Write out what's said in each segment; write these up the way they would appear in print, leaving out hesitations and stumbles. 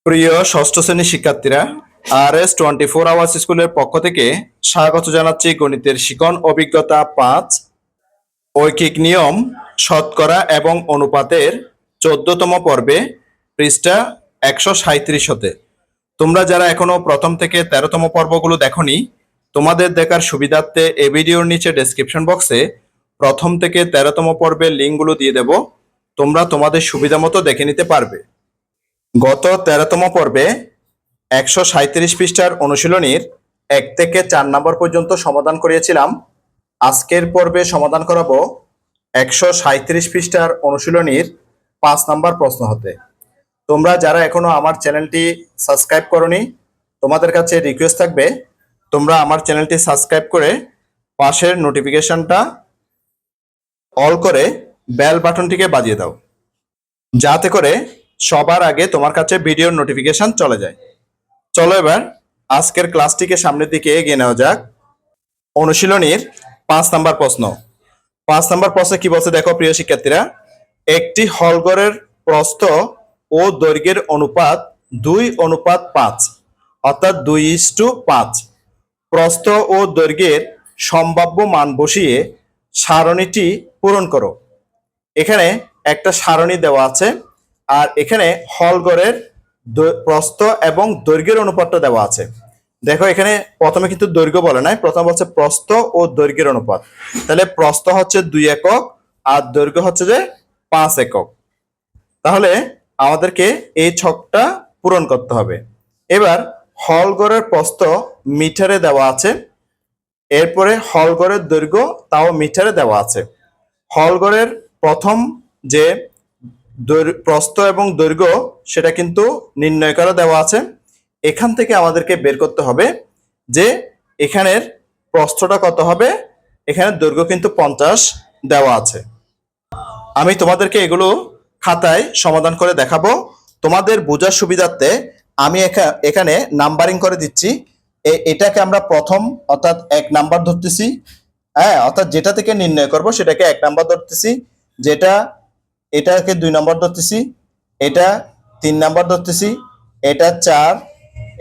প্রিয় ষষ্ঠ শ্রেণীর শিক্ষার্থীরা, RS 24 আওয়ার্স স্কুলের পক্ষ থেকে স্বাগত জানাচ্ছি গণিতের শিখন অভিজ্ঞতা 5 ঐকিক নিয়ম শতকরা এবং অনুপাতের 14তম পর্বে পৃষ্ঠা 137 হতে। তোমরা যারা এখনো প্রথম থেকে 13তম পর্বগুলো দেখোনি, তোমাদের দেখার সুবিধার্থে এই ভিডিওর নিচে ডেসক্রিপশন বক্সে প্রথম থেকে 13তম পর্বের লিঙ্কগুলো দিয়ে দেব। তোমরা তোমাদের সুবিধা মতো দেখে নিতে পারবে। গত 13তম পর্বে 137 পৃষ্ঠার অনুশীলনীর 1 থেকে 4 নম্বর পর্যন্ত সমাধান করিয়েছিলাম। আজকের পর্বে সমাধান করাবো 137 পৃষ্ঠার অনুশীলনীর 5 নম্বর প্রশ্ন হতে। তোমরা যারা এখনো আমার চ্যানেলটি সাবস্ক্রাইব করনি, তোমাদের কাছে রিকোয়েস্ট থাকবে তোমরা আমার চ্যানেলটি সাবস্ক্রাইব করে পাশের নোটিফিকেশনটা অল করে বেল বাটনটিকে বাজিয়ে দাও, যাতে করে সবার আগে তোমার কাছে ভিডিওর নোটিফিকেশন চলে যায়। চলো এবার আজকের ক্লাসটিকে সামনের দিকে এগিয়ে নেওয়া যাক। অনুশীলনীর 5 নম্বর প্রশ্ন। 5 নম্বর প্রশ্নে কি বলছে দেখো প্রিয় শিক্ষার্থীরা, একটি হলঘরের প্রস্থ ও দৈর্ঘ্যের অনুপাত 2:5, অর্থাৎ 2:5। প্রস্থ ও দৈর্ঘ্যের সম্ভাব্য মান বসিয়ে সারণীটি পূরণ করো। এখানে একটা সারণী দেওয়া আছে, আর এখানে হলঘরের প্রস্থ এবং দৈর্ঘ্যের অনুপাতটা দেওয়া আছে। দেখো এখানে প্রথমে কিন্তু দৈর্ঘ্য বলে নাই, প্রথম হচ্ছে প্রস্থ ও দৈর্ঘ্যের অনুপাত। তাহলে প্রস্থ হচ্ছে 2 একক আর দৈর্ঘ্য হচ্ছে যে 5 একক। তাহলে আমাদেরকে এই ছকটা পূরণ করতে হবে। এবার হলঘরের প্রস্থ মিটারে দেওয়া আছে, এরপরে হলঘরের দৈর্ঘ্য তাও মিটারে দেওয়া আছে। হলঘরের প্রথম যে প্রস্থ এবং দৈর্ঘ্য সেটা কিন্তু নির্ণয় করা দেওয়া আছে। এখান থেকে আমাদেরকে বের করতে হবে যে এখানের প্রস্থটা কত হবে। এখানে দৈর্ঘ্য কিন্তু 50 দেওয়া আছে। আমি তোমাদেরকে এগুলো খাতায় সমাধান করে দেখাবো। তোমাদের বোঝার সুবিধার্থে আমি এখানে নাম্বারিং করে দিচ্ছি। এটাকে আমরা প্রথম অর্থাৎ 1 নাম্বার ধরতেছি, হ্যাঁ, অর্থাৎ যেটা থেকে নির্ণয় করব সেটাকে 1 নাম্বার ধরতেছি, এটাকে 2 নাম্বার ধরতেছি, এটা 3 নাম্বার ধরতেছি, এটা 4,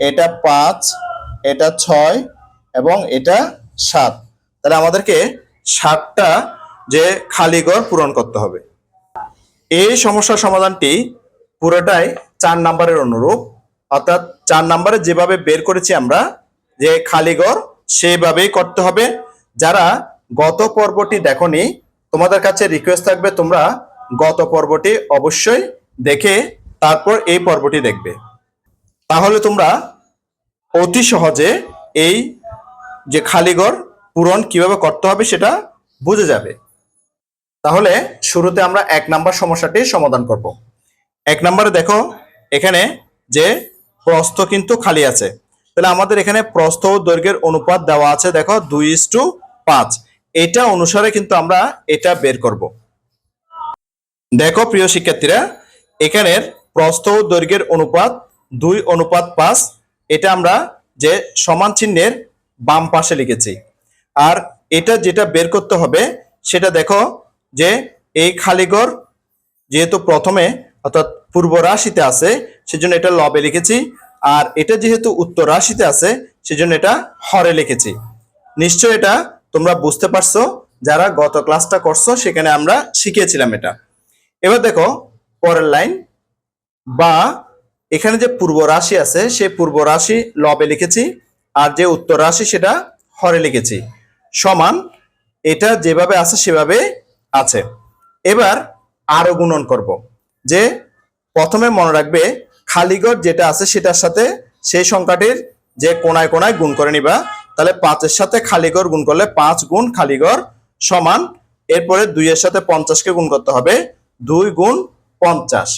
এটা 5, এটা 6 এবং এটা 7। তাহলে আমাদেরকে 7টা যে খালি ঘর পূরণ করতে হবে। এই সমস্যার সমাধানটি পুরোটাই 4 নাম্বারের অনুরূপ, অর্থাৎ 4 নাম্বারে যেভাবে বের করেছি আমরা যে খালি ঘর, সেইভাবেই করতে হবে। যারা গত পর্বটি দেখোনি, তোমাদের কাছে রিকোয়েস্ট থাকবে তোমরা গত পর্বটি অবশ্যই দেখে তারপর এই পর্বটি দেখবে। তাহলে তোমরা অতি সহজে এই যে খালিঘর পূরণ কিভাবে করতে হবে সেটা বুঝে যাবে। তাহলে শুরুতে আমরা 1 নাম্বার সমস্যাটি সমাধান করব। 1 নাম্বারে দেখো এখানে যে প্রস্থ কিন্তু খালি আছে, তাহলে আমাদের এখানে প্রস্থ ও দৈর্ঘ্যের অনুপাত দেওয়া আছে দেখো 2:5। এটা অনুসারে কিন্তু আমরা এটা বের করব। দেখো প্রিয় শিক্ষার্থীরা, এখানের প্রস্থ ও দৈর্ঘ্যের অনুপাত 2:5। এটা আমরা যে সমান চিহ্নের বাম পাশে লিখেছি। আর এটা যেটা বের করতে হবে সেটা দেখো যে এই খালিঘর যেহেতু প্রথমে অর্থাৎ পূর্ব রাশিতে আছে সেজন্য এটা লবে লিখেছি, আর এটা যেহেতু উত্তর রাশিতে আছে সেজন্য এটা হরে লিখেছি। নিশ্চয় এটা তোমরা বুঝতে পারছো, যারা গত ক্লাসটা করছো সেখানে আমরা শিখিয়েছিলাম এটা। এবার দেখো পরের লাইন, বা এখানে যে পূর্ব রাশি আছে সেই পূর্ব রাশি লবে লিখেছি, আর যে উত্তর রাশি সেটা হরে লিখেছি, সমান এটা যেভাবে আছে সেভাবে আছে। এবার আরো গুণন করব, যে প্রথমে মনে রাখবে খালিঘর যেটা আছে সেটার সাথে সেই সংখ্যাটির যে কোনায় কোনায় গুণ করে নিবা। তাহলে 5-এর সাথে খালিঘর গুণ করলে 5 গুণ খালিঘর সমান, এরপরে 2-এর সাথে 50কে গুণ করতে হবে, 2 গুণ 50।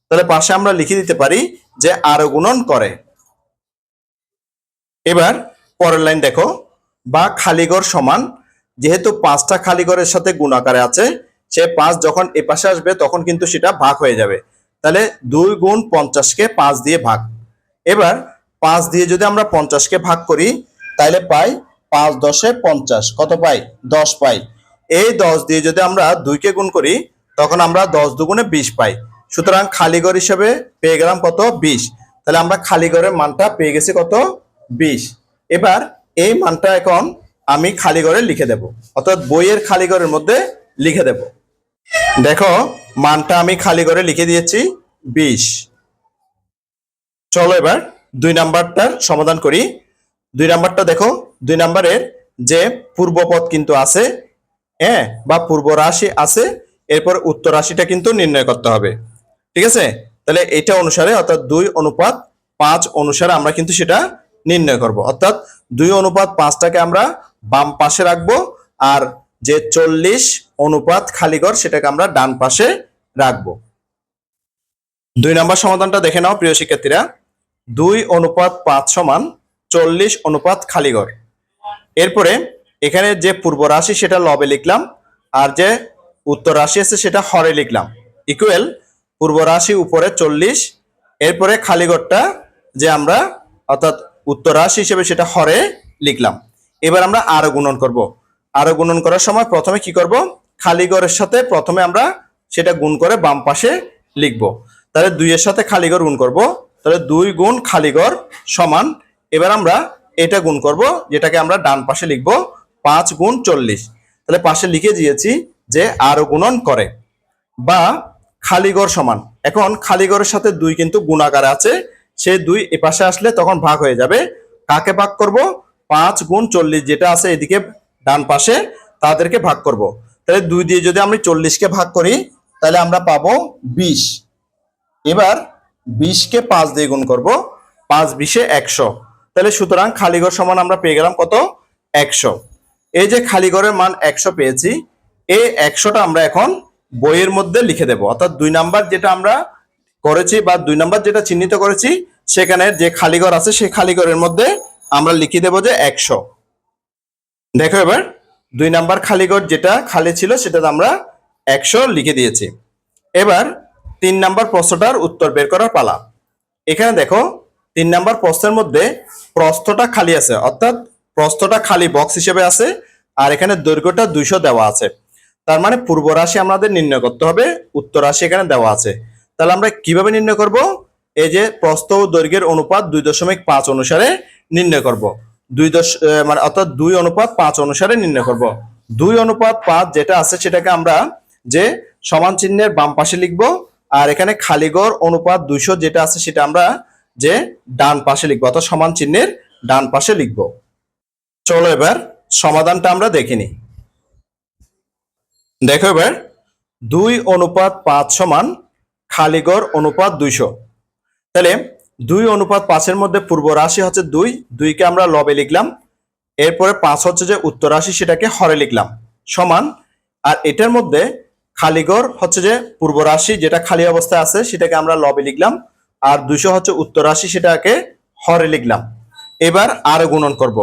তাহলে পাশে আমরা লিখে দিতে পারি যে আরো গুণন করে। এবার পরের লাইন দেখো, বা খালিঘর সমান, যেহেতু 5টা খালিঘরের সাথে গুণ আকারে আছে, সে 5 যখন এ পাশে আসবে তখন কিন্তু সেটা ভাগ হয়ে যাবে। তাহলে 2 গুণ 50কে 5 দিয়ে ভাগ। এবার 5 দিয়ে যদি আমরা 50কে ভাগ করি তাহলে পাই 5 10 50, কত পাই? 10 পাই। এই 10 দিয়ে যদি আমরা 2কে গুণ করি তখন আমরা 10 দুগুণে 20 পাই। সুতরাং খালিঘর হিসেবে পেয়ে গেলাম কত? 20। তাহলে আমরা খালি ঘরের মানটা পেয়ে গেছি কত? 20। এবার এই মানটা এখন আমি খালি ঘরে লিখে দেব, অর্থাৎ বইয়ের খালি ঘরের মধ্যে লিখে দেব। দেখো মানটা আমি খালি ঘরে লিখে দিয়েছি 20। চলো এবার 2 নাম্বারটার সমাধান করি। 2 নাম্বারটা দেখো, 2 নাম্বারের যে পূর্বপদ কিন্তু আছে, হ্যাঁ, বা পূর্ব রাশি আছে, এরপর উত্তর রাশিটা কিন্তু নির্ণয় করতে হবে। ঠিক আছে, তাহলে এটা অনুসারে অর্থাৎ 2:5 অনুসারে আমরা কিন্তু সেটা নির্ণয় করব। অর্থাৎ 2:5টাকে আমরা বাম পাশে রাখবো, আর যে 40 খালি ঘর সেটাকে আমরা ডান পাশে রাখবো। 2 নাম্বার সমাধানটা দেখে নাও প্রিয় শিক্ষার্থীরা। 2:5 সমান 40 খালি ঘর। এরপরে এখানে যে পূর্ব রাশি সেটা লবে লিখলাম, আর যে উত্তর রাশি আছে সেটা হরে লিখলাম। ইকুয়াল পূর্ব রাশি উপরে 40, এরপরে খালি ঘরটা যে আমরা অর্থাৎ উত্তর রাশি হিসেবে সেটা হরে লিখলাম। এবার আমরা আরো গুণন করব। আরো গুণন করার সময় প্রথমে কি করব? খালি ঘরের সাথে প্রথমে আমরা সেটা গুণ করে বাম পাশে লিখব। তাহলে 2 এর সাথে খালি ঘর গুণ করব, তাহলে 2 গুণ খালি ঘর সমান, এবার আমরা এটা গুণ করব যেটাকে আমরা ডান পাশে লিখব 5 গুণ 40। তাহলে পাশে লিখে দিয়েছি যে আরো গুণন করে, বা খালি ঘর সমান। এখন খালি ঘরের সাথে 2 কিন্তু গুণ আকারে আছে, সেই 2 এ পাশে আসলে তখন ভাগ হয়ে যাবে। কাকে ভাগ করব? 5 গুণ 40 যেটা আছে এদিকে ডান পাশে, তাদেরকে ভাগ করব। তাহলে 2 দিয়ে যদি আমি 40কে ভাগ করি তাহলে আমরা পাবো 20। এবার 20কে 5 দিয়ে গুণ করব, 5 20 100। তাহলে সুতরাং খালি ঘর সমান আমরা পেয়ে গেলাম কত? 100। এই যে খালি ঘরের মান 100 পেয়েছি, এই 100টা আমরা এখন বইয়ের মধ্যে লিখে দেব। অর্থাৎ 2 নাম্বার যেটা আমরা করেছি বা 2 নাম্বার যেটা চিহ্নিত করেছি সেখানে যে খালি ঘর আছে সেই খালি ঘরের মধ্যে আমরা লিখে দেব যে 100। দেখো এবার 2 নাম্বার খালি ঘর যেটা খালি ছিল সেটা আমরা 100 লিখে দিয়েছি। এবার 3 নাম্বার প্রশ্নটার উত্তর বের করার পালা। এখানে দেখো 3 নাম্বার প্রশ্নের মধ্যে প্রস্থটা খালি আছে, অর্থাৎ প্রস্থটা খালি বক্স হিসেবে আছে, আর এখানে দৈর্ঘ্যটা 200 দেওয়া আছে। তার মানে পূর্ব রাশি আমাদের নির্ণয় করতে হবে, উত্তর রাশি এখানে দেওয়া আছে। তাহলে আমরা কিভাবে নির্ণয় করব? এই যে প্রস্থ ও দৈর্ঘ্যের অনুপাত 2.5 অনুসারে নির্ণয় করব। মানে অর্থাৎ 2:5 অনুসারে নির্ণয় করব। 2:5 যেটা আছে সেটাকে আমরা যে সমান চিহ্নের বাম পাশে লিখব, আর এখানে খালিঘর অনুপাত 200 যেটা আছে সেটা আমরা যে ডান পাশে লিখবো, অর্থাৎ সমান চিহ্নের ডান পাশে লিখব। চলো এবার সমাধানটা আমরা দেখে নিই। দেখো এবার 2:5 সমান খালিঘর অনুপাত 200। তাহলে 2:5-এর মধ্যে পূর্ব রাশি হচ্ছে 2, 2কে আমরা লবে লিখলাম, এরপরে 5 হচ্ছে যে উত্তর রাশি সেটাকে হরে লিখলাম, সমান, আর এটার মধ্যে খালিঘর হচ্ছে যে পূর্ব রাশি যেটা খালি অবস্থায় আছে সেটাকে আমরা লবে লিখলাম, আর 200 হচ্ছে উত্তর রাশি সেটাকে হরে লিখলাম। এবার আরো গুণন করব।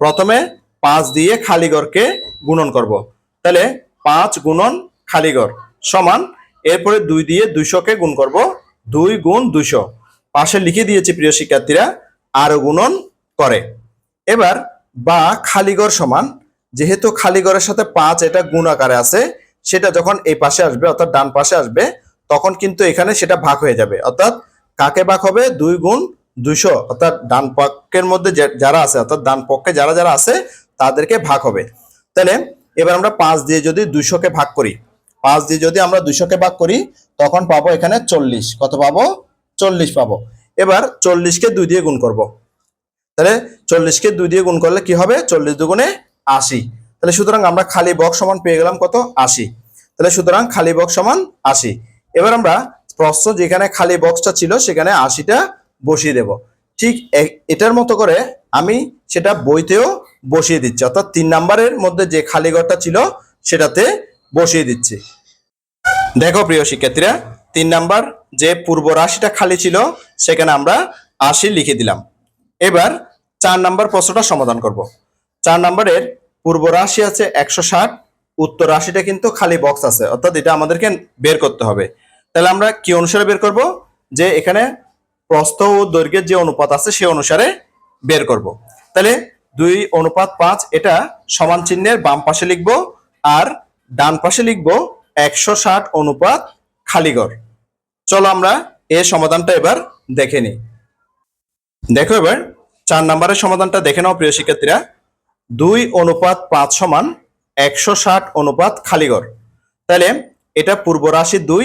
প্রথমে 5 দিয়ে খালিঘরকে গুণন করব। তাহলে 5 গুণন খালিঘর সমান, এরপরে 2 দিয়ে 200কে গুণ করব, 2 গুণ 200। পাশে লিখে দিয়েছি প্রিয় শিক্ষার্থীরা, আরো গুণন করে। এবার বা খালিঘর সমান, যেহেতু খালিঘরের সাথে 5 এটা গুণ আকারে আছে, সেটা যখন এই পাশে আসবে অর্থাৎ ডান পাশে আসবে তখন কিন্তু এখানে সেটা ভাগ হয়ে যাবে। অর্থাৎ কাকে ভাগ হবে? 2 গুণ 200, অর্থাৎ ডান পক্ষের মধ্যে যারা আছে অর্থাৎ ডান পক্ষে যারা যারা আছে তাদেরকে ভাগ হবে। তাহলে এবার আমরা 5 দিয়ে যদি 200কে ভাগ করি, 5 দিয়ে যদি আমরা 200কে ভাগ করি তখন পাবো এখানে 40। কত পাবো? 40 পাবো। এবার 40কে 2 দিয়ে গুণ করব। তাহলে 40কে 2 দিয়ে গুণ করলে কি হবে? 40 দুগুণে 80। তাহলে সুতরাং আমরা খালি বক্স সমান পেয়ে গেলাম কত? 80। তাহলে সুতরাং খালি বক্স সমান 80। এবার আমরা প্রশ্ন যেখানে খালি বক্সটা ছিল সেখানে 80টা বসিয়ে দেব। ঠিক এটার মতো করে আমি সেটা বইতেও বসিয়ে দিচ্ছি, অর্থাৎ 3 নাম্বারের মধ্যে যে খালি ঘরটা ছিল সেটাতে বসিয়ে দিচ্ছি। দেখো প্রিয় শিক্ষার্থীরা, 3 নাম্বার যে পূর্ব রাশিটা খালি ছিল সেখানে আমরা 80 লিখে দিলাম। এবার 4 নাম্বার প্রশ্নটা সমাধান করব। 4 নাম্বারের পূর্ব রাশি আছে 160, উত্তর রাশিটা কিন্তু খালি বক্স আছে, অর্থাৎ এটা আমাদেরকে বের করতে হবে। তাহলে আমরা কি অনুসারে বের করব? যে এখানে প্রস্থ ও দৈর্ঘ্যের যে অনুপাত আছে সেই অনুসারে বের করব। তাহলে 2:5 এটা সমান চিহ্নের বাম পাশে লিখব, আর ডান পাশে লিখব 160 খালিঘর। চলো আমরা এর সমাধানটা এবার দেখে নিই। দেখো এবার 4 নম্বরের সমাধানটা দেখে নাও প্রিয় শিক্ষার্থীরা। 2:5 সমান 160 খালিঘর। তাহলে এটা পূর্ব রাশি 2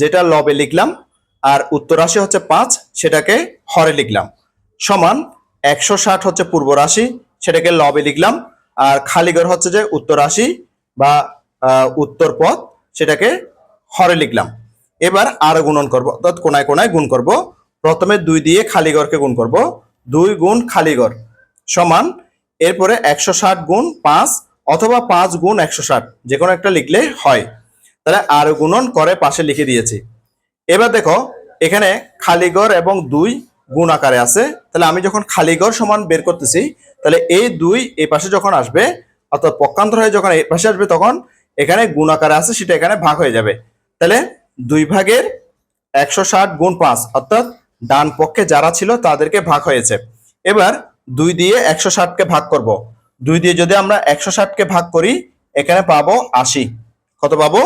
যেটা লবে লিখলাম, আর উত্তর রাশি হচ্ছে 5 সেটাকে হরে লিখলাম, সমান 160 হচ্ছে পূর্ব রাশি সেটাকে লবে লিখলাম, আর খালিঘর হচ্ছে যে উত্তর রাশি বা উত্তর পথ সেটাকে হরে লিখলাম। এবার আরো গুণন করব, অর্থাৎ কোনায় কোনায় গুণ করব। প্রথমে 2 দিয়ে খালিঘরকে গুণ করব, 2 গুণ খালিঘর সমান, এরপরে 160 গুণ 5 অথবা 5 গুণ 160 যে কোনো একটা লিখলে হয়। তাহলে আরো গুণন করে পাশে লিখে দিয়েছি। এবার দেখো এখানে খালিঘর এবং 2 গুণ আকারে আছে, তাহলে আমি যখন খালিঘর সমান বের করতেছি, তাহলে এই 2 এই পাশে যখন আসবে, অর্থাৎ পক্ষান্তর হয়ে যখন এই পাশে আসবে, তখন এখানে গুণ আকারে আছে সেটা এখানে ভাগ হয়ে যাবে। তাহলে 2 ভাগের 160 গুণ 5, অর্থাৎ ডান পক্ষে যারা ছিল তাদেরকে ভাগ হয়েছে। এবার 2 দিয়ে 160কে ভাগ করব। 2 দিয়ে যদি আমরা 160কে ভাগ করি, এখানে পাবো 80। কত পাবো?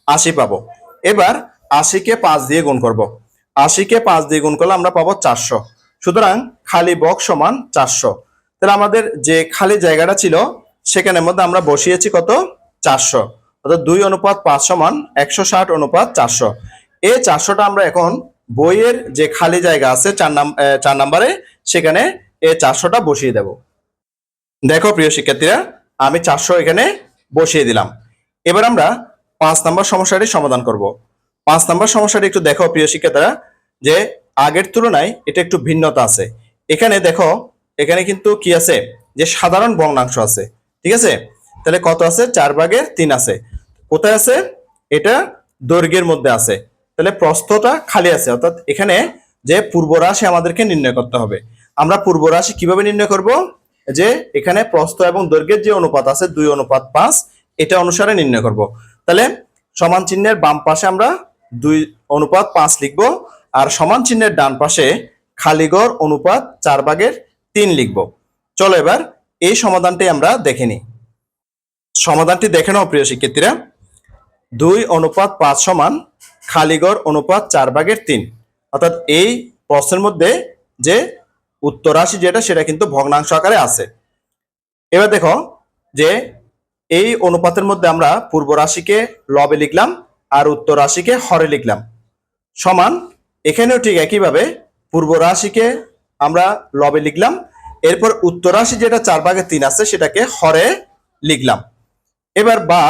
80 পাবো। এবার 80কে 5 দিয়ে গুণ করব। 80কে 5 দিয়ে গুণ করলে আমরা পাবো 400। সুতরাং খালি বক্স সমান 400। তাহলে আমাদের যে খালি জায়গাটা ছিল সেখানের মধ্যে আমরা বসিয়েছি কত? 400। অর্থাৎ 2:5 সমান 160:400। এই 400টা আমরা এখন বইয়ের যে খালি জায়গা আছে 4 নম্বরে, সেখানে এই 400টা বসিয়ে দেব। দেখো প্রিয় শিক্ষার্থীরা, আমি 400 এখানে বসিয়ে দিলাম। এবার আমরা 5 নম্বর সমস্যাটি সমাধান করব। 5 নম্বর সমস্যাটি একটু দেখো প্রিয় শিক্ষার্থীরা, যে আগের তুলনায় এটা একটু ভিন্নতা আছে। এখানে দেখো, এখানে কিন্তু কি আছে, যে সাধারণ ভগ্নাংশ আছে। ঠিক আছে, তাহলে কত আছে? 4/3 আছে। কোথায় আছে? এটা দৈর্ঘ্যের মধ্যে আছে। তাহলে প্রস্থটা খালি আছে, অর্থাৎ এখানে যে পূর্ব রাশি আমাদেরকে নির্ণয় করতে হবে। আমরা পূর্ব রাশি কিভাবে নির্ণয় করব? যে এখানে প্রস্থ এবং দৈর্ঘ্যের যে অনুপাত আছে 2:5, এটা অনুসারে নির্ণয় করব। তাহলে সমান চিহ্নের বাম পাশে আমরা 2:5 লিখব, আর সমান চিহ্নের ডান পাশে খালিঘর অনুপাত 4/3 লিখব। চলো এবার এই সমাধানটি আমরা দেখে নিই। সমাধানটি দেখে নাও প্রিয় শিক্ষার্থীরা। 2:5 সমান খালিঘর অনুপাত 4/3, অর্থাৎ এই প্রশ্নের মধ্যে যে উত্তর রাশি যেটা সেটা কিন্তু ভগ্নাংশ আকারে আছে। এবার দেখো যে এই অনুপাতের মধ্যে আমরা পূর্ব রাশিকে লবে লিখলাম আর উত্তর রাশিকে হরে লিখলাম, সমান এখানেও ঠিক একইভাবে পূর্ব রাশিকে আমরা লবে লিখলাম, এরপর উত্তর রাশি যেটা 4/3 আছে সেটাকে হরে লিখলাম। এবার বা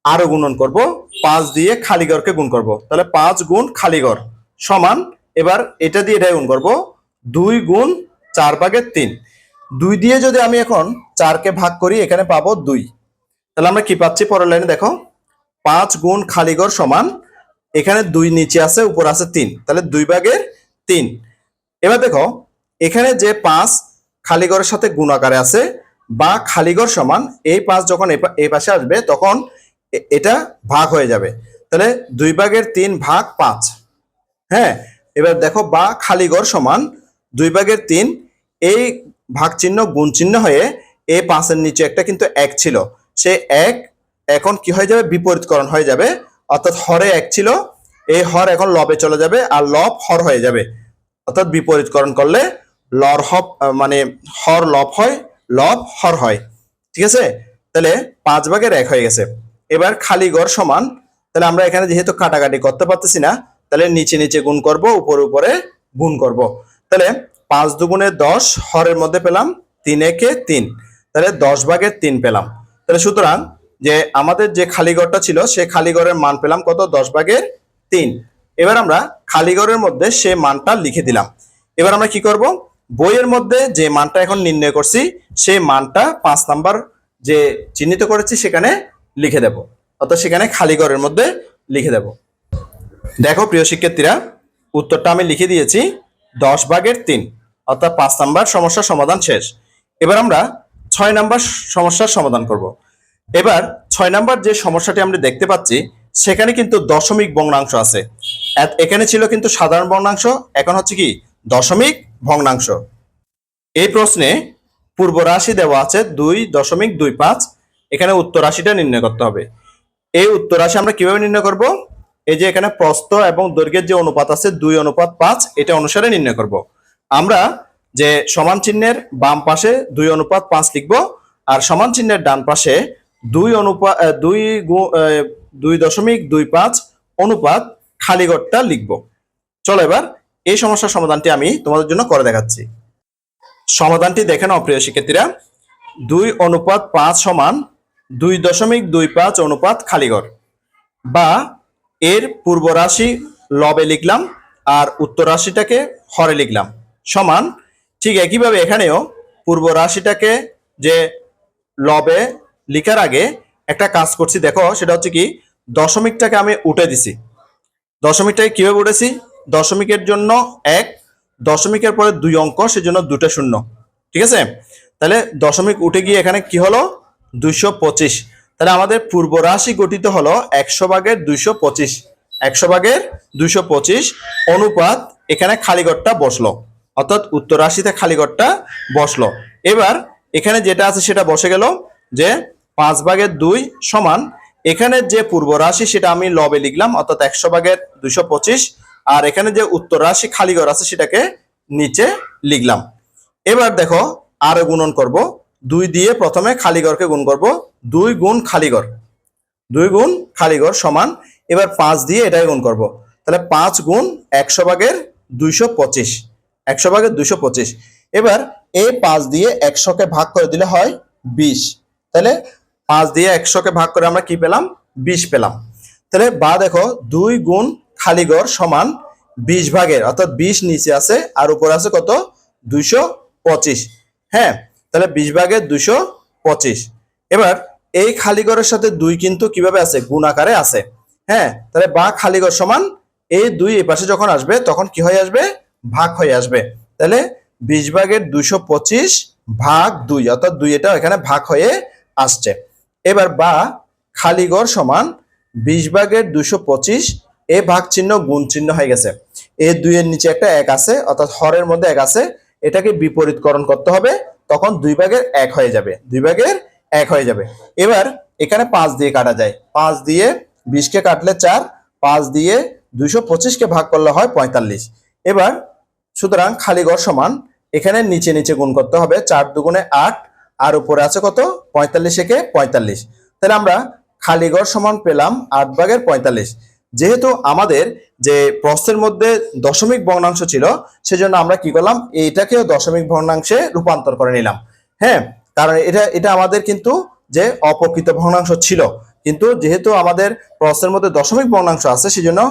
আরো গুণন করব, 5 দিয়ে খালিঘরকে গুণ করব। তাহলে 5 গুণ খালিঘর সমান, এবার এটা দিয়ে এটা গুণ করব, 2 গুণ 4/3। 2 দিয়ে যদি আমি এখন 4কে ভাগ করি, এখানে পাবো 2। তাহলে আমরা কি পাচ্ছি পরের লাইনে দেখো, 5 গুণ খালিঘর সমান, এখানে 2 নিচে আছে উপর আছে 3, তাহলে 2/3। এবার দেখো এখানে যে 5 খালিঘরের সাথে গুণ আকারে আছে, বা খালিঘর সমান এই 5 যখন এই পাশে আসবে তখন এটা ভাগ হয়ে যাবে। তাহলে 2/3 ভাগ 5। হ্যাঁ, এবার দেখো বা খালিঘর সমান 2/3, এই ভাগ চিহ্ন গুণ চিহ্ন হয়ে এই 5-এর নিচে একটা কিন্তু 1 ছিল, সে 1 এখন কি হয়ে যাবে? বিপরীতকরণ হয়ে যাবে। অর্থাৎ হরে 1 ছিল, এই হর এখন লবে চলে যাবে আর লব হর হয়ে যাবে। অর্থাৎ বিপরীতকরণ করলে লর হব মানে হর লব হয়, লব হর হয়। ঠিক আছে, তাহলে 5/1 হয়ে গেছে। এবার খালিঘর সমান, তাহলে আমরা এখানে যেহেতু কাটাকাটি করতে পারতেছি না, তাহলে নিচে নিচে গুণ করব, উপরে উপরে গুণ করব। তাহলে 5 দুগুণে 10, হরের মধ্যে পেলাম 3 × 3, তাহলে 10/3 পেলাম। তাহলে সুতরাং যে আমাদের যে খালিঘরটা ছিল সেই খালিঘরের মান পেলাম কত? 10/3। এবার আমরা খালিঘরের মধ্যে সে মানটা লিখে দিলাম। এবার আমরা কি করব? বইয়ের মধ্যে যে মানটা এখন নির্ণয় করছি সেই মানটা 5 নাম্বার যে চিহ্নিত করেছি সেখানে লিখে দেব, অর্থাৎ সেখানে খালিঘরের মধ্যে লিখে দেব। দেখো প্রিয় শিক্ষার্থীরা, উত্তরটা আমি লিখে দিয়েছি 10/3, অর্থাৎ 5 নাম্বার সমস্যার সমাধান শেষ। এবার আমরা 6 নাম্বার সমস্যার সমাধান করব। এবার 6 নাম্বার যে সমস্যাটি আমরা দেখতে পাচ্ছি সেখানে কিন্তু দশমিক ভগ্নাংশ আছে। এখানে ছিল কিন্তু সাধারণ ভগ্নাংশ, এখন হচ্ছে কি দশমিক ভগ্নাংশ। এই প্রশ্নে পূর্ব রাশি দেওয়া আছে 2.25, এখানে উত্তর রাশিটা নির্ণয় করতে হবে। এই উত্তর রাশি আমরা কিভাবে নির্ণয় করব? এই যে এখানে প্রস্থ এবং দৈর্ঘ্যের যে অনুপাত আছে 2:5, এটা অনুসারে নির্ণয় করব। আমরা যে সমান চিহ্নের বাম পাশে 2:5 লিখবো, আর সমান চিহ্নের ডান পাশে 2.25 অনুপাত খালি ঘরটা লিখবো। চলো এবার এই সমস্যার সমাধানটি আমি তোমাদের জন্য করে দেখাচ্ছি। সমাধানটি দেখে নাও প্রিয় শিক্ষার্থীরা। 2:5 সমান 2.25 অনুপাত খালিঘর, বা এর পূর্ব রাশি লবে লিখলাম আর উত্তর রাশিটাকে হরে লিখলাম, সমান ঠিক একইভাবে এখানেও পূর্ব রাশিটাকে যে লবে লিখার আগে একটা কাজ করছি, দেখো সেটা হচ্ছে কি, দশমিকটাকে আমি উঠে দিছি। দশমিকটাকে কিভাবে উঠেছি, দশমিকের জন্য 1, দশমিকের পরে 2 অঙ্ক, সেজন্য 2টা শূন্য, ঠিক আছে। তাহলে দশমিক উঠে গিয়ে এখানে কি হলো, 225। তাহলে আমাদের পূর্ব রাশি গঠিত হলো 100/225, 100/225 অনুপাত এখানে খালিঘরটা বসলো, অর্থাৎ উত্তর রাশিতে খালিঘরটা বসলো। এবার এখানে যেটা আছে সেটা বসে গেল, যে 5/2 সমান এখানে যে পূর্ব রাশি সেটা আমি লবে লিখলাম, অর্থাৎ 100/225, আর এখানে যে উত্তর রাশি খালিঘর আছে সেটাকে নিচে লিখলাম। এবার দেখো আরো গুণন করব, 2 দিয়ে প্রথমে খালিঘরকে গুণ করব, 2 গুণ খালিঘর, 2 গুণ খালিঘর সমান, এবার 5 দিয়ে এটাই গুণ করব, তাহলে 5 গুণ 100/225, 100/225। এবার এই 5 দিয়ে 100কে ভাগ করে দিলে হয় 20, তাহলে 5 দিয়ে 100কে ভাগ করে আমরা কি পেলাম, 20 পেলাম। তাহলে বা দেখো 2 গুণ খালিঘর সমান 20 ভাগের, অর্থাৎ 20 নিচে আছে আর উপরে আছে কত, 225। হ্যাঁ, তাহলে 20/225। এবার এই খালিঘরের সাথে 2 কিন্তু কিভাবে আছে, গুণ আকারে আছে। হ্যাঁ, তাহলে বা খালিঘর সমান এই 2 এই পাশে যখন আসবে তখন কি হয়ে আসবে, ভাগ হয়ে আসবে। তাহলে 20/225 ভাগ 2, অর্থাৎ 2 এটা এখানে ভাগ হয়ে আসছে। এবার বা খালিঘর সমান 20/225, এ ভাগ চিহ্ন গুণ চিহ্ন হয়ে গেছে, এই 2 এর নিচে একটা 1 আছে, অর্থাৎ হরের মধ্যে 1 আছে, এটাকে বিপরীতকরণ করতে হবে, তখন 2/1 হয়ে যাবে, 2/1 হয়ে যাবে। এবার এখানে 5 দিয়ে কাটা যায়, 5 দিয়ে 20কে কাটলে 4, 5 দিয়ে 225কে ভাগ করলে হয় 45। এবার সুতরাং খালিঘর সমান এখানে নিচে নিচে গুণ করতে হবে, 4 দুগুণে 8, আর উপরে আছে কত, 45 একে 45। তাহলে আমরা খালিঘর সমান পেলাম 8/45। যেহেতু আমাদের যে প্রশ্নের মধ্যে দশমিক ভগ্নাংশ ছিল, সেজন্য আমরা কি করলাম, এইটাকেও দশমিক ভগ্নাংশে রূপান্তর করে নিলাম। হ্যাঁ, কারণ এটা আমাদের কিন্তু যে অপ্রকৃত ভগ্নাংশ ছিল, কিন্তু যেহেতু আমাদের প্রশ্নের মধ্যে দশমিক ভগ্নাংশ আছে, সেজন্য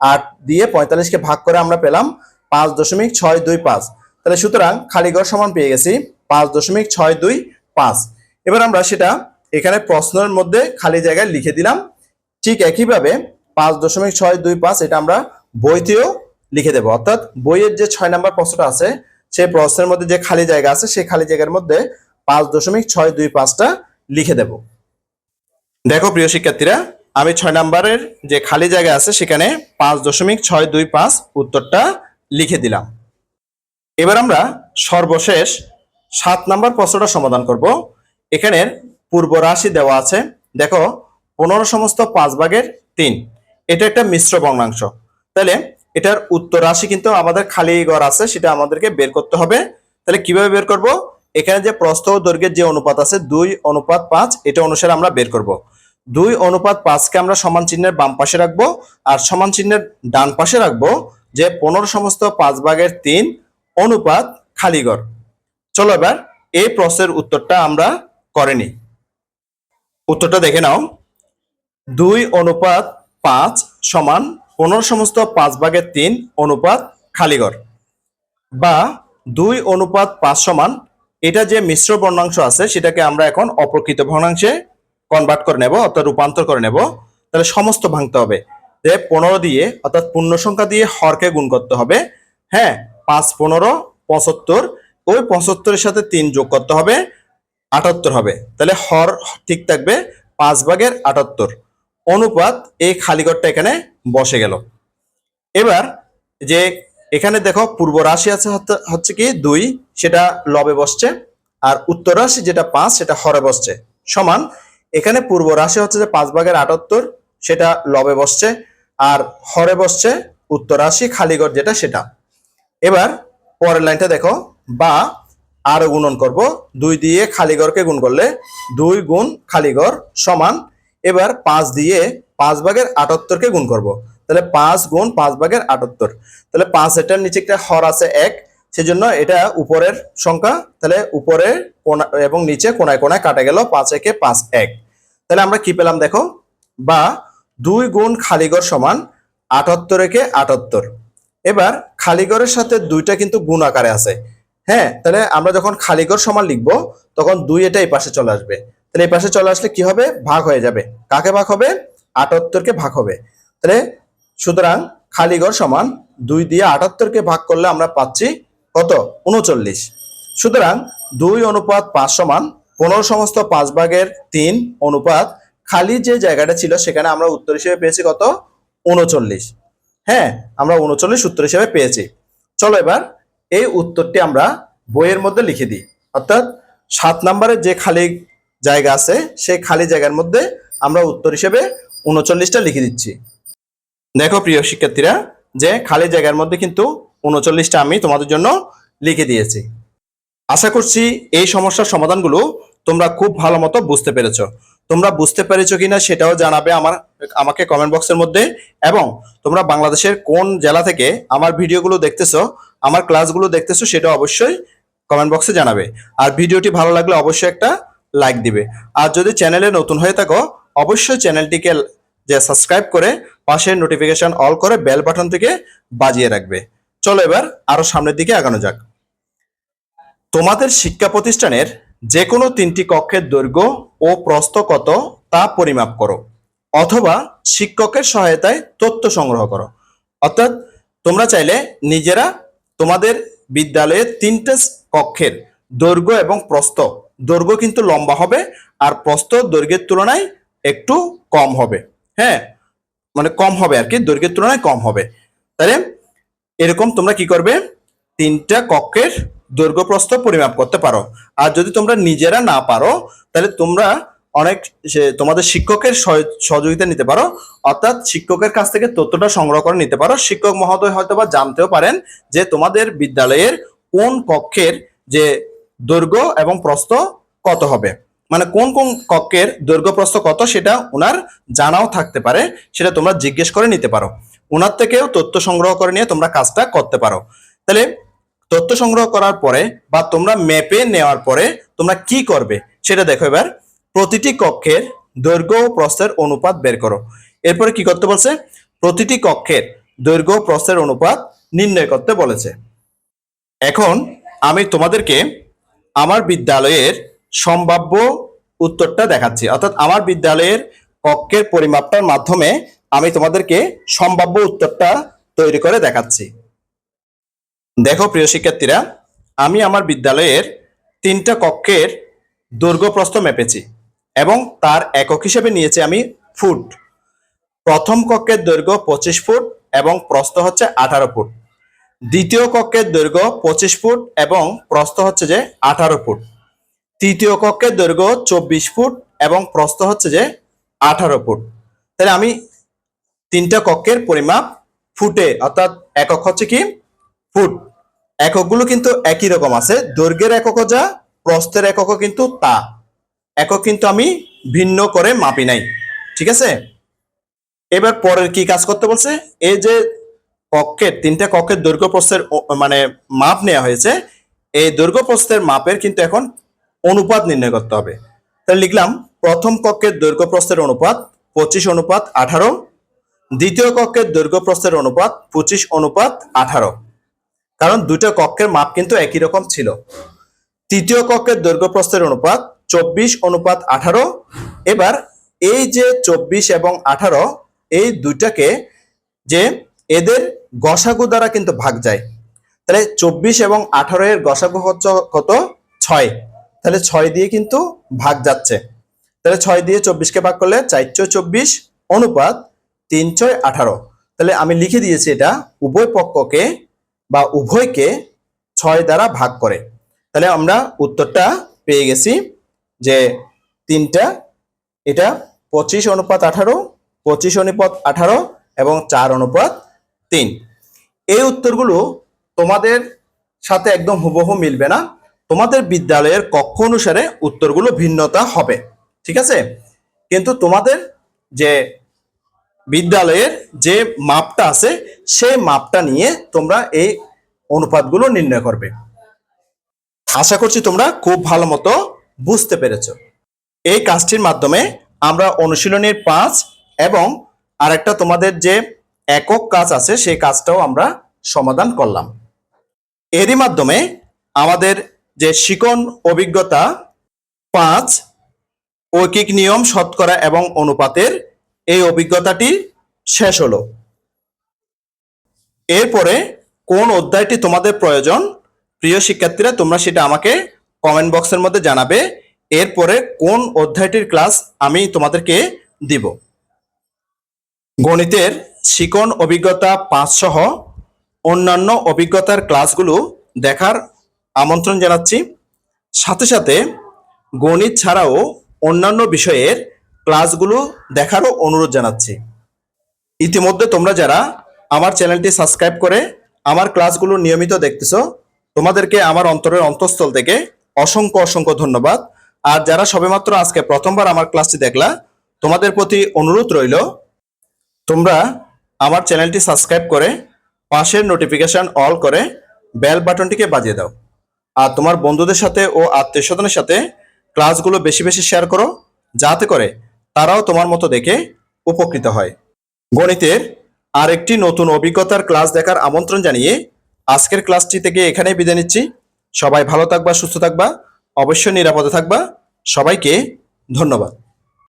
8 দিয়ে 45কে ভাগ করে আমরা পেলাম 5.625। তাহলে সুতরাং খালিঘর সমান পেয়ে গেছি 5.625। এবার আমরা সেটা এখানে প্রশ্নের মধ্যে খালি জায়গায় লিখে দিলাম। ঠিক একইভাবে 5.625 এটা আমরা বইতেও লিখে দেব, অর্থাৎ বইয়ের যে 6 নম্বর প্রশ্নটা আছে সেই প্রশ্নের মধ্যে যে খালি জায়গা আছে সেই খালি জায়গার মধ্যে 5.625টা লিখে দেব। দেখো প্রিয় শিক্ষার্থীরা, আমি 6 নম্বরের যে খালি জায়গা আছে সেখানে 5.625 উত্তরটা লিখে দিলাম। এবার আমরা সর্বশেষ 7 নম্বর প্রশ্নটা সমাধান করব। এখানের পূর্ব রাশি দেওয়া আছে, দেখো 15/5/3, এটা একটা মিশ্র ভগ্নাংশ। তাহলে এটার উত্তর রাশি কিন্তু আমাদের খালি ঘর আছে, সেটা আমাদেরকে বের করতে হবে। তাহলে কিভাবে বের করব, এখানে যে প্রস্থ ও দৈর্ঘ্যের যে অনুপাত আছে 2:5, এটা অনুসারে আমরা বের করব। 2:5কে আমরা সমান চিহ্নের বাম পাশে রাখবো, আর সমান চিহ্নের ডান পাশে রাখবো যে 15/5/3 অনুপাত খালিঘর। চলো এবার এই প্রশ্নের উত্তরটা আমরা করে নিই। উত্তরটা দেখে নাও, 2:5 সমান 15/5/3 অনুপাত খালিঘর, বা 2:5 সমান এটা যে মিশ্র ভগ্নাংশ আছে সেটাকে আমরা এখন অপ্রকৃত ভগ্নাংশে কনভার্ট করে নেব, অর্থাৎ রূপান্তর করে নেব। তাহলে সমস্ত ভাঙতে হবে, যে 15 দিয়ে অর্থাৎ পূর্ণ সংখ্যা দিয়ে হরকে গুণ করতে হবে। হ্যাঁ, 5 15 75, ওই 75-এর সাথে 3 যোগ করতে হবে, 78 হবে। তাহলে হর ঠিক থাকবে 5/78 অনুপাত এই খালিঘরটা এখানে বসে গেল। এবার যে এখানে দেখো পূর্ব রাশি আছে হচ্ছে কি 2, সেটা লবে বসছে, আর উত্তর রাশি যেটা 5 সেটা হরে বসছে, সমান এখানে পূর্ব রাশি হচ্ছে যে 5/78, সেটা লবে বসছে, আর হরে বসছে উত্তর রাশি খালিঘর যেটা সেটা। এবার পরের লাইনটা দেখো, বা আরো গুণন করব, 2 দিয়ে খালি ঘরকে গুণ করলে 2 গুণ খালি ঘর সমান, এবার 5 দিয়ে 5 ভাগের 78 কে গুণ করব, তাহলে 5 গুণ 5 ভাগের 78, তাহলে 5 এটার নিচে একটা হর আছে 1, সেজন্য এটা উপরের সংখ্যা, তাহলে উপরে কোণা এবং নিচে কোণায় কোণায় কাটা গেল, 5 একে 5 1, তাহলে আমরা কি পেলাম দেখো, বা 2 গুণ খালি ঘর সমান 78 একে 78। এবার খালি ঘরের সাথে 2টা কিন্তু গুণ আকারে আছে, হ্যাঁ, তাহলে আমরা যখন খালি ঘর সমান লিখবো তখন 2 এটা এই পাশে চলে আসবে, তাহলে এই পাশে চলে আসলে কি হবে, ভাগ হয়ে যাবে, কাকে ভাগ হবে, 78 কে ভাগ হবে, তাহলে সুতরাং খালি ঘর সমান 2 দিয়ে 78 কে ভাগ করলে আমরা পাচ্ছি কত, 39। সুতরাং 2:5 সমান 15 সমস্ত 5 ভাগের 3 অনুপাত খালি যে জায়গাটা ছিল সেখানে আমরা উত্তর হিসেবে পেয়েছি কত, 39। হ্যাঁ, আমরা 39 উত্তর হিসেবে পেয়েছি। চলো এবার এই উত্তরটি আমরা বইয়ের মধ্যে লিখে দিই, অর্থাৎ 7 নম্বরের যে খালি জায়গা আছে সেই খালি জায়গার মধ্যে আমরা উত্তর হিসেবে 39টা লিখে দিচ্ছি। দেখো প্রিয় শিক্ষার্থীরা, যে খালি জায়গার মধ্যে কিন্তু 39টা আমি তোমাদের জন্য লিখে দিয়েছি। আশা করছি এই সমস্যার সমাধানগুলো তোমরা খুব ভালো মতো বুঝতে পেরেছো। তোমরা বুঝতে পেরেছো কিনা সেটাও জানাবে আমাকে কমেন্ট বক্সের মধ্যে, এবং তোমরা বাংলাদেশের কোন জেলা থেকে আমার ভিডিওগুলো দেখতেছো, আমার ক্লাসগুলো দেখতেছো, সেটা অবশ্যই কমেন্ট বক্সে জানাবে। আর ভিডিওটি ভালো লাগলে অবশ্যই একটা লাইক দিবে। আর যদি চ্যানেলে নতুন হয়ে থাকো অবশ্যই চ্যানেলটিকে যে সাবস্ক্রাইব করে পাশের নোটিফিকেশন অল করে বেল বাটন থেকে বাজিয়ে রাখবে। চলো এবার আরো সামনের দিকে আগানো যাক। তোমাদের শিক্ষা প্রতিষ্ঠানের যে কোনো 3টি কক্ষের দৈর্ঘ্য ও প্রস্থ কত তা পরিমাপ করো, অথবা শিক্ষকের সহায়তায় তথ্য সংগ্রহ করো। অর্থাৎ তোমরা চাইলে নিজেরা তোমাদের বিদ্যালয়ের 3টে কক্ষের দৈর্ঘ্য এবং প্রস্থ, দৈর্ঘ্য কিন্তু লম্বা হবে আর প্রস্থ দৈর্ঘ্যের তুলনায় একটু কম হবে, হ্যাঁ, মানে কম হবে আর কি, দৈর্ঘ্যের তুলনায় কম হবে। তাহলে এরকম তোমরা কি করবে, 3টা কক্ষের দৈর্ঘ্য প্রস্থ পরিমাপ করতে পারো। আর যদি তোমরা নিজেরা না পারো তাহলে তোমরা অনেক তোমাদের শিক্ষকের সহযোগিতা নিতে পারো, অর্থাৎ শিক্ষকের কাছ থেকে তথ্যটা সংগ্রহ করে নিতে পারো। শিক্ষক মহোদয় হয়তো বা জানতেও পারেন যে তোমাদের বিদ্যালয়ের কোন কক্ষের যে দৈর্ঘ্য এবং প্রস্থ কত হবে, মানে কোন কোন কক্ষের দৈর্ঘ্য প্রস্থ কত সেটা ওনার জানাও থাকতে পারে, সেটা তোমরা জিজ্ঞেস করে নিতে পারো। ওনার থেকেও তথ্য সংগ্রহ করে নিয়ে তোমরা কাজটা করতে পারো। তাহলে তথ্য সংগ্রহ করার পরে বা তোমরা ম্যাপে নেওয়ার পরে তোমরা কি করবে সেটা দেখো। এবার প্রতিটি কক্ষের দৈর্ঘ্য ও প্রস্থের অনুপাত বের করো। এরপরে কি করতে বলছে, প্রতিটি কক্ষের দৈর্ঘ্য ও প্রস্থের অনুপাত নির্ণয় করতে বলেছে। এখন আমি তোমাদেরকে আমার বিদ্যালয়ের সম্ভাব্য উত্তরটা দেখাচ্ছি, অর্থাৎ আমার বিদ্যালয়ের কক্ষের পরিমাপটার মাধ্যমে আমি তোমাদেরকে সম্ভাব্য উত্তরটা তৈরি করে দেখাচ্ছি। দেখো প্রিয় শিক্ষার্থীরা, আমি আমার বিদ্যালয়ের 3টা কক্ষের দৈর্ঘ্য প্রস্থ মেপেছি এবং তার একক হিসেবে নিয়েছি আমি ফুট। প্রথম কক্ষের দৈর্ঘ্য 25 ফুট এবং প্রস্থ হচ্ছে 18 ফুট। দ্বিতীয় কক্ষের দৈর্ঘ্য 25 ফুট এবং প্রস্থ হচ্ছে যে 18 ফুট। তৃতীয় কক্ষের দৈর্ঘ্য 24 ফুট এবং প্রস্থ হচ্ছে যে 18 ফুট। তাহলে আমি 3টা কক্ষের পরিমাপ ফুটে, অর্থাৎ একক হচ্ছে কি ফুট। এককগুলো কিন্তু একই রকম আছে, দৈর্ঘ্যের এককও যা, প্রস্থের এককও কিন্তু তা, একক কিন্তু আমি ভিন্ন করে মাপি নাই, ঠিক আছে। এবার পরের কি কাজ করতে বলছে, এই যে কক্ষের 3টা কক্ষের দৈর্ঘ্য প্রস্থের মানে মাপ নেওয়া হয়েছে, এই দৈর্ঘ্য প্রস্থের মাপের কিন্তু এখন অনুপাত নির্ণয় করতে হবে। তাহলে লিখলাম প্রথম কক্ষের দৈর্ঘ্য প্রস্থের অনুপাত 25:18, দ্বিতীয় কক্ষের দৈর্ঘ্য প্রস্থের অনুপাত 25:18, কারণ দুটো কক্ষের মাপ কিন্তু একই রকম ছিল। তৃতীয় কক্ষের দৈর্ঘ্য প্রস্থের অনুপাত 24:18। এবার এই যে 24 এবং 18 এই দুইটাকে যে এদের গসাগু দ্বারা কিন্তু ভাগ যায়, তাহলে 24 এবং 18 এর গসাগু হচ্ছে কত, 6, তাহলে 6 দিয়ে কিন্তু ভাগ যাচ্ছে। তাহলে 6 দিয়ে 24কে ভাগ করলে 4/24 অনুপাত 3/18। তাহলে আমি লিখে দিয়েছি এটা উভয় পক্ষকে বা উভয়কে 6 দ্বারা ভাগ করে। তাহলে আমরা উত্তরটা পেয়ে গেছি যে 3টা, এটা 25:18, 25:18 এবং 4/3। এই উত্তরগুলো তোমাদের সাথে একদম হুবহু মিলবে না, তোমাদের বিদ্যালয়ের কক্ষ অনুসারে উত্তরগুলো ভিন্নতা হবে, ঠিক আছে? কিন্তু তোমাদের যে বিদ্যালয়ের যে মাপটা আছে সেই মাপটা নিয়ে তোমরা এই অনুপাতগুলো নির্ণয় করবে। আশা করছি তোমরা খুব ভালো মতো বুঝতে পেরেছো। এই কাজটির মাধ্যমে আমরা অনুশীলনীর 5 এবং আরেকটা তোমাদের যে একক কাজ আছে সেই কাজটাও আমরা সমাধান করলাম। এরই মাধ্যমে আমাদের যে শিকন অভিজ্ঞতা 5 ঐকিক নিয়ম, শতকরা এবং অনুপাতের এই অভিজ্ঞতাটি শেষ হলো। এরপরে কোন অধ্যায়টি তোমাদের প্রয়োজন, প্রিয় শিক্ষার্থীরা, তোমরা সেটা আমাকে কমেন্ট বক্সের মধ্যে জানাবে। এরপরে কোন অধ্যায়টির ক্লাস আমি তোমাদেরকে দিব। গণিতের শিকন অভিজ্ঞতা 5 সহ অন্যান্য অভিজ্ঞতার ক্লাসগুলো দেখার আমন্ত্রণ জানাচ্ছি। সাথে সাথে গণিত ছাড়াও অন্যান্য বিষয়ের ক্লাসগুলো দেখারও অনুরোধ জানাচ্ছি। ইতিমধ্যে তোমরা যারা আমার চ্যানেলটি সাবস্ক্রাইব করে আমার ক্লাসগুলো নিয়মিত দেখতেছো, তোমাদেরকে আমার অন্তরের অন্তঃস্থল থেকে অসংখ্য অসংখ্য ধন্যবাদ। আর যারা সবেমাত্র আজকে প্রথমবার আমার ক্লাসটি দেখলা, তোমাদের প্রতি অনুরোধ রইল তোমরা আমার চ্যানেলটি সাবস্ক্রাইব করে পাশের নোটিফিকেশন অল করে বেল বাটনটিকে বাজিয়ে দাও। আর তোমার বন্ধুদের সাথে ও আত্মীয় স্বজনের সাথে ক্লাসগুলো বেশি বেশি শেয়ার করো, যাতে করে তারাও তোমার মতো দেখে উপকৃত হয়। গণিতের আরেকটি নতুন অভিজ্ঞতার ক্লাস দেখার আমন্ত্রণ জানিয়ে আজকের ক্লাসটি থেকে এখানেই বিদায় নিচ্ছি। সবাই ভালো থাকবা, সুস্থ থাকবা, অবশ্যই নিরাপদে থাকবা। সবাইকে ধন্যবাদ।